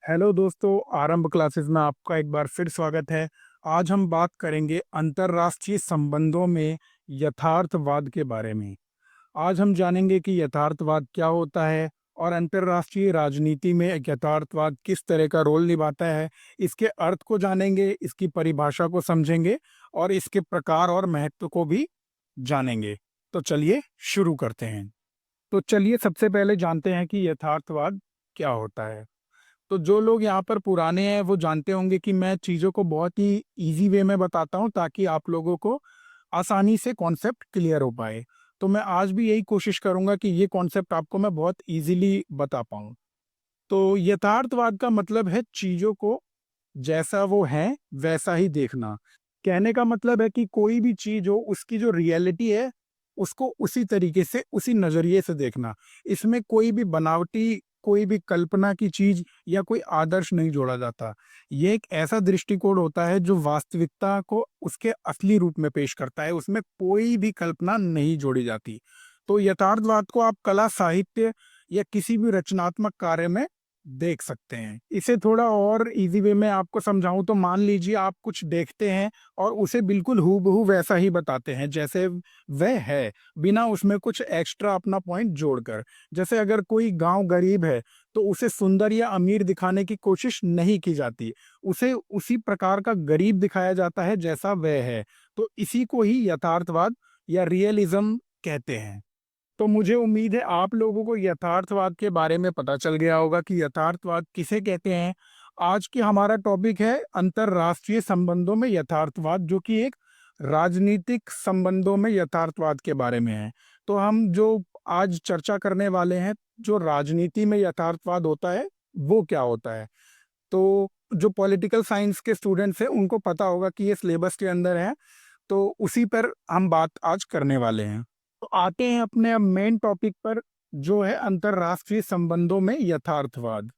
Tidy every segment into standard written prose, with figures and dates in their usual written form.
Hello दोस्तों, आरंभ classes में आपका एक बार फिर स्वागत है। आज हम बात करेंगे अंतर्राष्ट्रीय संबंधों में यथार्थवाद के बारे में। आज हम जानेंगे कि यथार्थवाद क्या होता है और अंतर्राष्ट्रीय राजनीति में एक यथार्थवाद किस तरह का रोल निभाता है। इसके अर्थ को जानेंगे, इसकी परिभाषा को समझेंगे और इसके प्रकार और महत्व को भी जानेंगे। तो चलिए शुरू करते हैं। तो चलिए सबसे पहले जानते हैं कि यथार्थवाद क्या होता है। तो जो लोग यहाँ पर पुराने हैं वो जानते होंगे कि मैं चीज़ों को बहुत ही इजी वे में बताता हूँ ताकि आप लोगों को आसानी से कॉन्सेप्ट क्लियर हो पाए। तो मैं आज भी यही कोशिश करूँगा कि ये कॉन्सेप्ट आपको मैं बहुत इजीली बता पाऊँ। तो यथार्थवाद का मतलब है चीज़ों को जैसा वो है वैसा ही देखना। कहने का मतलब है कि कोई भी चीज़ हो उसकी जो रियलिटी है उसको उसी तरीके से उसी नज़रिए से देखना। इसमें कोई भी बनावटी, कोई भी कल्पना की चीज़ या कोई आदर्श नहीं जोड़ा जाता। ये एक ऐसा दृष्टिकोण होता है जो वास्तविकता को उसके असली रूप में पेश करता है, उसमें कोई भी कल्पना नहीं जोड़ी जाती। तो यथार्थवाद को आप कला, साहित्य या किसी भी रचनात्मक कार्य में देख सकते हैं। इसे थोड़ा और इजी वे में आपको समझाऊं तो मान लीजिए आप कुछ देखते हैं और उसे बिल्कुल हूबहू वैसा ही बताते हैं जैसे वह है, बिना उसमें कुछ एक्स्ट्रा अपना पॉइंट जोड़कर। जैसे अगर कोई गांव गरीब है तो उसे सुंदर या अमीर दिखाने की कोशिश नहीं की जाती, उसे उसी प्रकार का गरीब दिखाया जाता है जैसा वह है। तो इसी को ही यथार्थवाद या रियलिज्म कहते हैं। तो मुझे उम्मीद है आप लोगों को यथार्थवाद के बारे में पता चल गया होगा कि यथार्थवाद किसे कहते हैं। आज की हमारा टॉपिक है अंतर्राष्ट्रीय संबंधों में यथार्थवाद, जो कि एक राजनीतिक संबंधों में यथार्थवाद के बारे में है। तो हम जो आज चर्चा करने वाले हैं, जो राजनीति में यथार्थवाद होता है वो क्या होता है। तो जो पॉलिटिकल साइंस के स्टूडेंट्स हैं उनको पता होगा कि ये सिलेबस के अंदर है, तो उसी पर हम बात आज करने वाले हैं। तो आते हैं अपने अब मेन टॉपिक पर, जो है अंतर्राष्ट्रीय संबंधों में यथार्थवाद।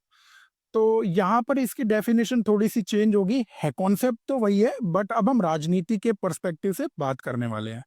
तो यहाँ पर इसकी डेफिनेशन थोड़ी सी चेंज होगी, है कॉन्सेप्ट तो वही है, बट अब हम राजनीति के पर्सपेक्टिव से बात करने वाले हैं।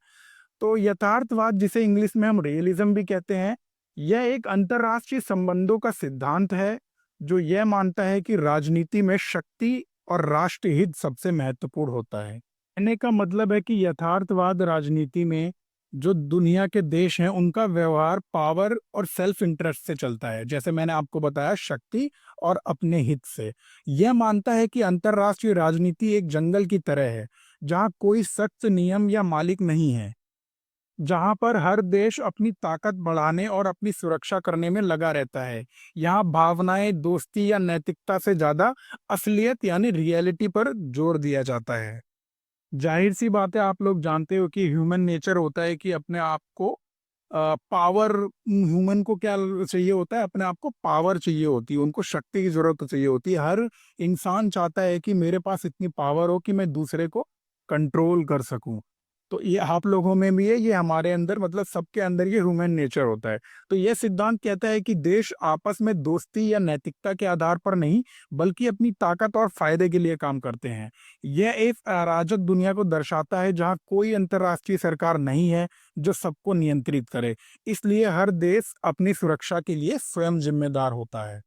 तो यथार्थवाद, जिसे इंग्लिश में हम रियलिज्म भी कहते हैं, यह एक अंतर्राष्ट्रीय संबंधों का सिद्धांत है जो यह मानता है कि राजनीति में शक्ति और राष्ट्रहित सबसे महत्वपूर्ण होता है। कहने का मतलब है कि यथार्थवाद राजनीति में जो दुनिया के देश हैं उनका व्यवहार पावर और सेल्फ इंटरेस्ट से चलता है, जैसे मैंने आपको बताया, शक्ति और अपने हित से। यह मानता है कि अंतर्राष्ट्रीय राजनीति एक जंगल की तरह है जहां कोई सख्त नियम या मालिक नहीं है, जहां पर हर देश अपनी ताकत बढ़ाने और अपनी सुरक्षा करने में लगा रहता है। यहाँ भावनाएं, दोस्ती या नैतिकता से ज्यादा असलियत यानी रियलिटी पर जोर दिया जाता है। जाहिर सी बात है, आप लोग जानते हो कि ह्यूमन नेचर होता है कि अपने आप को पावर, ह्यूमन को क्या चाहिए होता है, अपने आप को पावर चाहिए होती है, उनको शक्ति की जरूरत चाहिए होती है। हर इंसान चाहता है कि मेरे पास इतनी पावर हो कि मैं दूसरे को कंट्रोल कर सकूं। तो ये आप लोगों में भी है, ये हमारे अंदर, मतलब सबके अंदर ये ह्यूमन नेचर होता है। तो ये सिद्धांत कहता है कि देश आपस में दोस्ती या नैतिकता के आधार पर नहीं, बल्कि अपनी ताकत और फायदे के लिए काम करते हैं। यह एक अराजक दुनिया को दर्शाता है जहां कोई अंतर्राष्ट्रीय सरकार नहीं है जो सबको नियंत्रित करे। इसलिए हर देश अपनी सुरक्षा के लिए स्वयं जिम्मेदार होता है।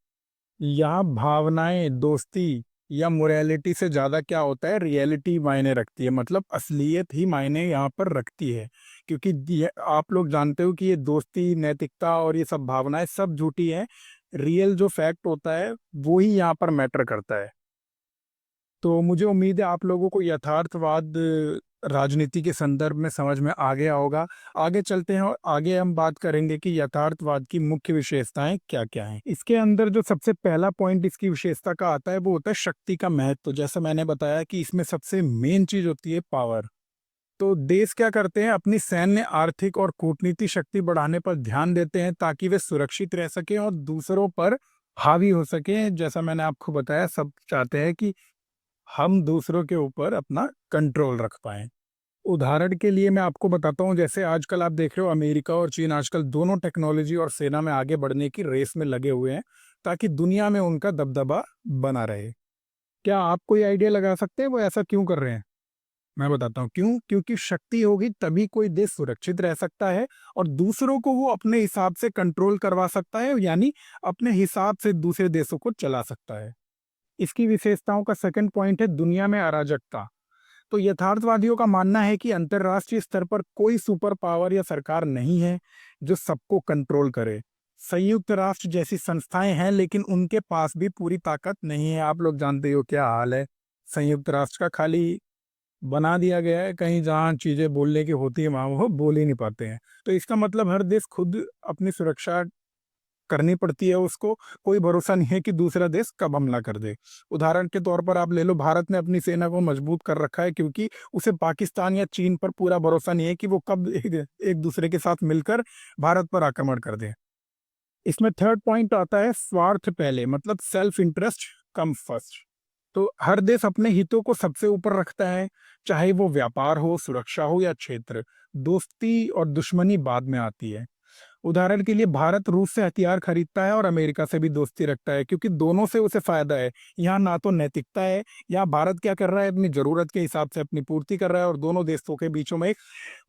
यहाँ भावनाएं, दोस्ती या मोरालिटी से ज्यादा क्या होता है, रियलिटी मायने रखती है, मतलब असलियत ही मायने यहाँ पर रखती है। क्योंकि आप लोग जानते हो कि ये दोस्ती, नैतिकता और ये सब भावनाएं सब झूठी है। रियल जो फैक्ट होता है वो ही यहाँ पर मैटर करता है। तो मुझे उम्मीद है आप लोगों को यथार्थवाद राजनीति के संदर्भ में समझ में आ गया होगा। आगे चलते हैं और आगे हम बात करेंगे कि यथार्थवाद की मुख्य विशेषताएं क्या क्या हैं। इसके अंदर जो सबसे पहला पॉइंट इसकी विशेषता का आता है वो होता है शक्ति का महत्व। जैसा मैंने बताया कि इसमें सबसे मेन चीज होती है पावर। तो देश क्या करते हैं, अपनी सैन्य, आर्थिक और कूटनीति शक्ति बढ़ाने पर ध्यान देते हैं ताकि वे सुरक्षित रह सकें और दूसरों पर हावी हो सके। जैसा मैंने आपको बताया, सब चाहते हैं कि हम दूसरों के ऊपर अपना कंट्रोल रख पाएं। उदाहरण के लिए मैं आपको बताता हूं, जैसे आजकल आप देख रहे हो अमेरिका और चीन आजकल दोनों टेक्नोलॉजी और सेना में आगे बढ़ने की रेस में लगे हुए हैं ताकि दुनिया में उनका दबदबा बना रहे। क्या आप कोई आइडिया लगा सकते हैं वो ऐसा क्यों कर रहे हैं? मैं बताता हूँ क्यों। क्योंकि शक्ति होगी तभी कोई देश सुरक्षित रह सकता है और दूसरों को वो अपने हिसाब से कंट्रोल करवा सकता है, यानी अपने हिसाब से दूसरे देशों को चला सकता है। इसकी विशेषताओं का सेकंड पॉइंट है दुनिया में अराजकता। तो यथार्थवादियों का मानना है कि अंतर्राष्ट्रीय स्तर पर कोई सुपर पावर या सरकार नहीं है जो सबको कंट्रोल करे। संयुक्त राष्ट्र जैसी संस्थाएं हैं लेकिन उनके पास भी पूरी ताकत नहीं है। आप लोग जानते हो क्या हाल है संयुक्त राष्ट्र का, खाली बना दिया गया है, कहीं जहाँ चीजें बोलने की होती है वहां वो बोल ही नहीं पाते हैं। तो इसका मतलब हर देश खुद अपनी सुरक्षा करनी पड़ती है उसको, कोई भरोसा नहीं है कि दूसरा देश कब हमला कर दे। उदाहरण के तौर पर आप ले लो, भारत ने अपनी सेना को मजबूत कर रखा है क्योंकि उसे पाकिस्तान या चीन पर पूरा भरोसा नहीं है कि वो कब एक दूसरे के साथ मिलकर भारत पर आक्रमण कर दे। इसमें थर्ड पॉइंट आता है स्वार्थ पहले, मतलब सेल्फ इंटरेस्ट कम फर्स्ट। तो हर देश अपने हितों को सबसे ऊपर रखता है, चाहे वो व्यापार हो, सुरक्षा हो या क्षेत्र। दोस्ती और दुश्मनी बाद में आती है। उदाहरण के लिए भारत रूस से हथियार खरीदता है और अमेरिका से भी दोस्ती रखता है क्योंकि दोनों से उसे फायदा है। यहाँ ना तो नैतिकता है, यहाँ भारत क्या कर रहा है अपनी जरूरत के हिसाब से अपनी पूर्ति कर रहा है और दोनों देशों के बीचों में एक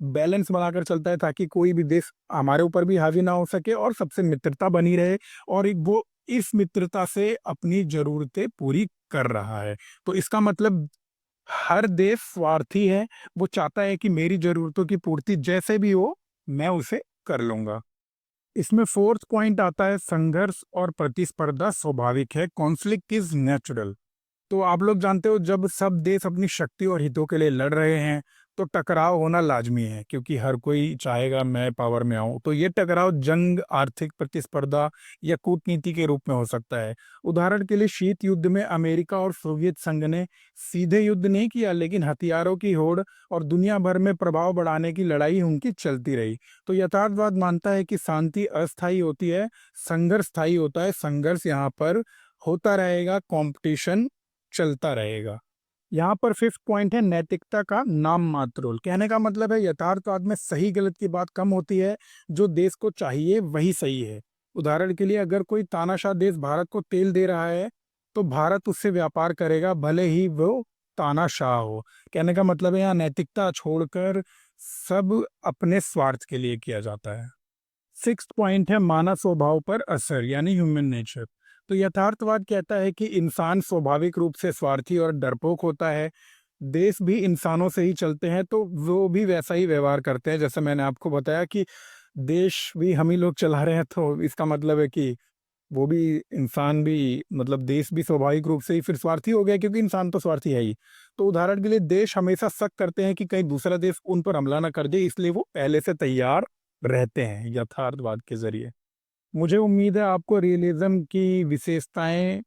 बैलेंस बनाकर चलता है ताकि कोई भी देश हमारे ऊपर भी हावी ना हो सके और सबसे मित्रता बनी रहे, और वो इस मित्रता से अपनी जरूरतें पूरी कर रहा है। तो इसका मतलब हर देश स्वार्थी है, वो चाहता है कि मेरी जरूरतों की पूर्ति जैसे भी हो मैं उसे कर लूंगा। इसमें फोर्थ पॉइंट आता है संघर्ष और प्रतिस्पर्धा स्वाभाविक है, कॉन्फ्लिक्ट इज नेचुरल। तो आप लोग जानते हो जब सब देश अपनी शक्ति और हितों के लिए लड़ रहे हैं तो टकराव होना लाजमी है क्योंकि हर कोई चाहेगा मैं पावर में आऊं। तो ये टकराव जंग, आर्थिक प्रतिस्पर्धा या कूटनीति के रूप में हो सकता है। उदाहरण के लिए शीत युद्ध में अमेरिका और सोवियत संघ ने सीधे युद्ध नहीं किया लेकिन हथियारों की होड़ और दुनिया भर में प्रभाव बढ़ाने की लड़ाई उनकी चलती रही। तो यथार्थवाद मानता है कि शांति अस्थायी होती है, संघर्ष स्थायी होता है। संघर्ष यहाँ पर होता रहेगा, कंपटीशन चलता रहेगा। यहाँ पर फिफ्थ पॉइंट है नैतिकता का नाम मात्र रोल। कहने का मतलब है यथार्थवाद में सही गलत की बात कम होती है, जो देश को चाहिए वही सही है। उदाहरण के लिए अगर कोई तानाशाह देश भारत को तेल दे रहा है तो भारत उससे व्यापार करेगा भले ही वो तानाशाह हो। कहने का मतलब है यहाँ नैतिकता छोड़कर सब अपने स्वार्थ के लिए किया जाता है। सिक्स्थ पॉइंट है मानव स्वभाव पर असर यानी ह्यूमन नेचर। तो यथार्थवाद कहता है कि इंसान स्वाभाविक रूप से स्वार्थी और डरपोक होता है। देश भी इंसानों से ही चलते हैं तो वो भी वैसा ही व्यवहार करते हैं। जैसे मैंने आपको बताया कि देश भी हम ही लोग चला रहे हैं, तो इसका मतलब है कि वो भी इंसान भी, मतलब देश भी स्वाभाविक रूप से ही फिर स्वार्थी हो गया क्योंकि इंसान तो स्वार्थी है ही। तो उदाहरण के लिए देश हमेशा शक करते हैं कि कहीं दूसरा देश उन पर हमला ना कर दे, इसलिए वो पहले से तैयार रहते हैं यथार्थवाद के जरिए। मुझे उम्मीद है आपको रियलिज्म की विशेषताएं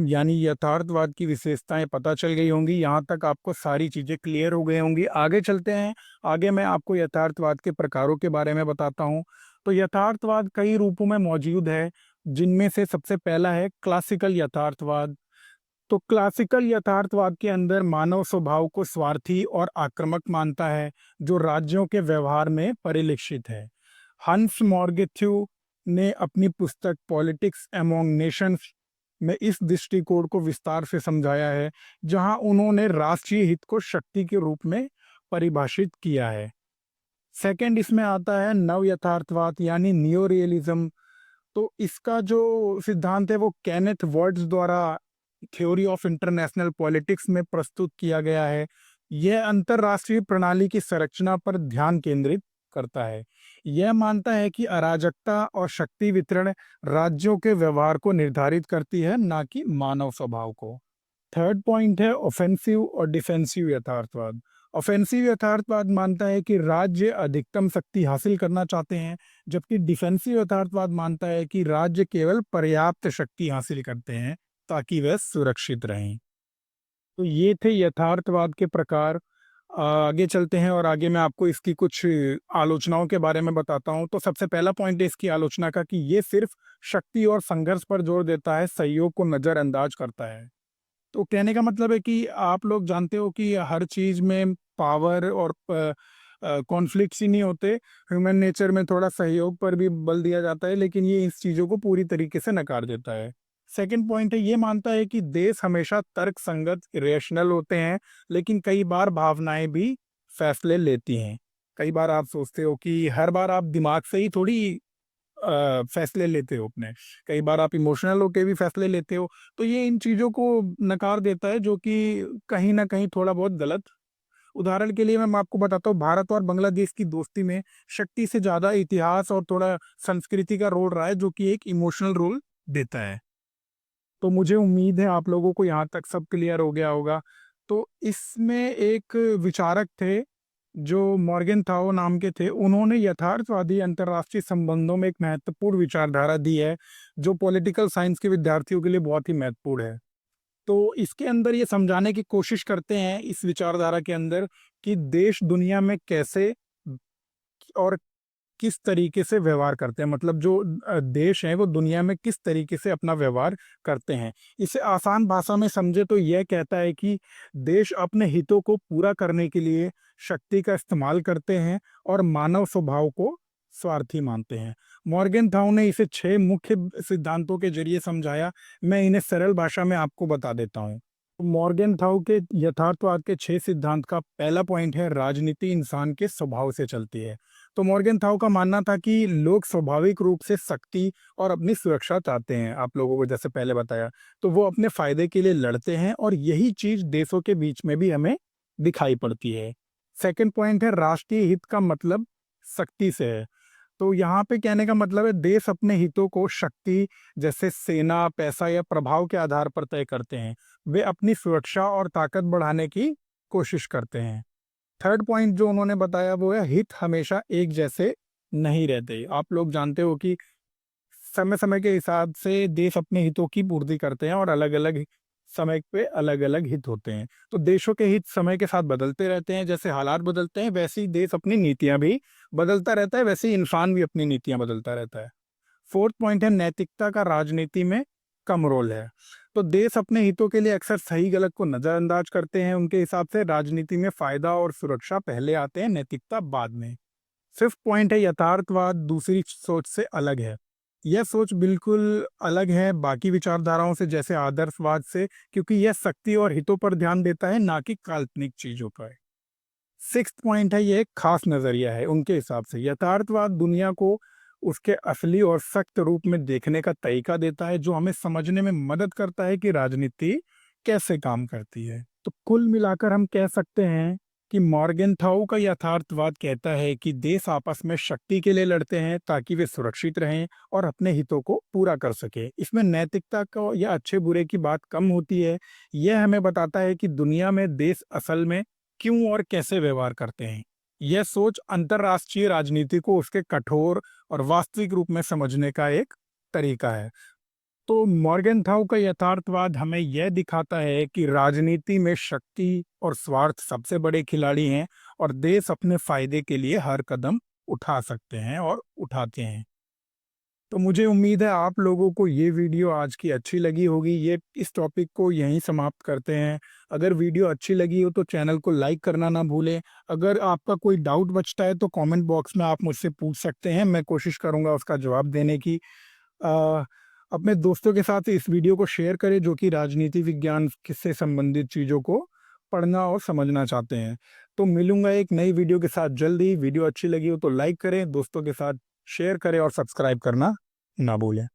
यानी यथार्थवाद की विशेषताएं पता चल गई होंगी। यहाँ तक आपको सारी चीजें क्लियर हो गई होंगी। आगे चलते हैं, आगे मैं आपको यथार्थवाद के प्रकारों के बारे में बताता हूँ। तो यथार्थवाद कई रूपों में मौजूद है, जिनमें से सबसे पहला है क्लासिकल यथार्थवाद। तो क्लासिकल यथार्थवाद के अंदर मानव स्वभाव को स्वार्थी और आक्रामक मानता है, जो राज्यों के व्यवहार में परिलक्षित है। हंस मॉर्गेथ्यू ने अपनी पुस्तक पॉलिटिक्स अमोंग नेशंस में इस दृष्टिकोण को विस्तार से समझाया है, जहां उन्होंने राष्ट्रीय हित को शक्ति के रूप में परिभाषित किया है। सेकंड इसमें आता है नव यथार्थवाद यानी नियो रियलिज्म। तो इसका जो सिद्धांत है वो केनेथ वर्ड्स द्वारा थ्योरी ऑफ इंटरनेशनल पॉलिटिक्स में प्रस्तुत किया गया है। यह अंतरराष्ट्रीय प्रणाली की संरचना पर ध्यान केंद्रित करता है। यह मानता है कि अराजकता और शक्ति वितरण राज्यों के व्यवहार को निर्धारित करती है, ना कि मानव स्वभाव को। थर्ड पॉइंट है ऑफेंसिव और डिफेंसिव यथार्थवाद। ऑफेंसिव यथार्थवाद मानता है कि राज्य अधिकतम शक्ति हासिल करना चाहते हैं, जबकि डिफेंसिव यथार्थवाद मानता है कि राज्य केवल पर्याप्त शक्ति हासिल करते हैं ताकि वह सुरक्षित रहें। तो ये थे यथार्थवाद के प्रकार। आगे चलते हैं और आगे मैं आपको इसकी कुछ आलोचनाओं के बारे में बताता हूँ। तो सबसे पहला पॉइंट है इसकी आलोचना का कि ये सिर्फ शक्ति और संघर्ष पर जोर देता है, सहयोग को नजरअंदाज करता है। तो कहने का मतलब है कि आप लोग जानते हो कि हर चीज में पावर और कॉन्फ्लिक्ट्स ही नहीं होते। ह्यूमन नेचर में थोड़ा सहयोग पर भी बल दिया जाता है, लेकिन ये इस चीजों को पूरी तरीके से नकार देता है। सेकंड पॉइंट है ये मानता है कि देश हमेशा तर्क संगत रेशनल होते हैं, लेकिन कई बार भावनाएं भी फैसले लेती हैं। कई बार आप सोचते हो कि हर बार आप दिमाग से ही थोड़ी फैसले लेते हो अपने, कई बार आप इमोशनल होके भी फैसले लेते हो, तो ये इन चीज़ों को नकार देता है, जो कि कहीं न कहीं थोड़ा बहुत गलत। उदाहरण के लिए मैं आपको बताता हूँ, भारत और बांग्लादेश की दोस्ती में शक्ति से ज़्यादा इतिहास और थोड़ा संस्कृति का रोल रहा है, जो कि एक इमोशनल रोल देता है। तो मुझे उम्मीद है आप लोगों को यहाँ तक सब क्लियर हो गया होगा। तो इसमें एक विचारक थे, जो मॉर्गेनथाउ नाम के थे, उन्होंने यथार्थवादी अंतर्राष्ट्रीय संबंधों में एक महत्वपूर्ण विचारधारा दी है, जो पॉलिटिकल साइंस के विद्यार्थियों के लिए बहुत ही महत्वपूर्ण है। तो इसके अंदर ये समझाने की कोशिश करते हैं इस विचारधारा के अंदर, कि देश दुनिया में कैसे और किस तरीके से व्यवहार करते हैं, मतलब जो देश हैं वो दुनिया में किस तरीके से अपना व्यवहार करते हैं। इसे आसान भाषा में समझे तो यह कहता है कि देश अपने हितों को पूरा करने के लिए शक्ति का इस्तेमाल करते हैं और मानव स्वभाव को स्वार्थी मानते हैं। मॉर्गेनथाउ ने इसे 6 मुख्य सिद्धांतों के जरिए समझाया। मैं इन्हें सरल भाषा में आपको बता देता हूँ। मॉर्गेनथाउ के यथार्थवाद के 6 सिद्धांत का पहला पॉइंट है, राजनीति इंसान के स्वभाव से चलती है। तो मॉर्गेनथाउ का मानना था कि लोग स्वाभाविक रूप से शक्ति और अपनी सुरक्षा चाहते हैं। आप लोगों को जैसे पहले बताया, तो वो अपने फायदे के लिए लड़ते हैं, और यही चीज देशों के बीच में भी हमें दिखाई पड़ती है। सेकंड पॉइंट है, राष्ट्रीय हित का मतलब शक्ति से है। तो यहाँ पे कहने का मतलब है, देश अपने हितों को शक्ति, जैसे सेना, पैसा या प्रभाव के आधार पर तय करते हैं। वे अपनी सुरक्षा और ताकत बढ़ाने की कोशिश करते हैं। थर्ड पॉइंट जो उन्होंने बताया वो है, हित हमेशा एक जैसे नहीं रहते। आप लोग जानते हो कि समय समय के हिसाब से देश अपने हितों की पूर्ति करते हैं, और अलग अलग समय पे अलग अलग हित होते हैं। तो देशों के हित समय के साथ बदलते रहते हैं, जैसे हालात बदलते हैं वैसे ही देश अपनी नीतियां भी बदलता रहता है, वैसे ही इंसान भी अपनी नीतियां बदलता रहता है। फोर्थ पॉइंट है, नैतिकता का राजनीति में कम रोल है। तो देश अपने हितों के लिए अक्सर सही गलत को नजरअंदाज करते हैं। उनके हिसाब से राजनीति में फायदा और सुरक्षा पहले आते हैं, नैतिकता बाद में। फिफ्थ पॉइंट है, यथार्थवाद दूसरी सोच से अलग है। यह सोच बिल्कुल अलग है बाकी विचारधाराओं से, जैसे आदर्शवाद से, क्योंकि यह शक्ति और हितों पर ध्यान देता है, ना कि काल्पनिक चीजों पर। सिक्स्थ पॉइंट है, ये एक खास नजरिया है उनके हिसाब से। यथार्थवाद दुनिया को उसके असली और सख्त रूप में देखने का तरीका देता है, जो हमें समझने में मदद करता है कि राजनीति कैसे काम करती है। तो कुल मिलाकर हम कह सकते हैं कि मॉर्गेनथाउ का यथार्थवाद कहता है कि देश आपस में शक्ति के लिए लड़ते हैं, ताकि वे सुरक्षित रहें और अपने हितों को पूरा कर सके। इसमें नैतिकता को या अच्छे बुरे की बात कम होती है। यह हमें बताता है कि दुनिया में देश असल में क्यों और कैसे व्यवहार करते हैं। यह सोच अंतरराष्ट्रीय राजनीति को उसके कठोर और वास्तविक रूप में समझने का एक तरीका है। तो मॉर्गेनथाउ का यथार्थवाद हमें यह दिखाता है कि राजनीति में शक्ति और स्वार्थ सबसे बड़े खिलाड़ी हैं, और देश अपने फायदे के लिए हर कदम उठा सकते हैं और उठाते हैं। तो मुझे उम्मीद है आप लोगों को ये वीडियो आज की अच्छी लगी होगी। ये इस टॉपिक को यहीं समाप्त करते हैं। अगर वीडियो अच्छी लगी हो तो चैनल को लाइक करना ना भूलें। अगर आपका कोई डाउट बचता है तो कमेंट बॉक्स में आप मुझसे पूछ सकते हैं, मैं कोशिश करूंगा उसका जवाब देने की। अ, अपने दोस्तों के साथ इस वीडियो को शेयर करें, जो कि राजनीति विज्ञान से संबंधित चीज़ों को पढ़ना और समझना चाहते हैं। तो मिलूंगा एक नई वीडियो के साथ जल्दी। वीडियो अच्छी लगी हो तो लाइक करें, दोस्तों के साथ शेयर करें और सब्सक्राइब करना ना भूलें।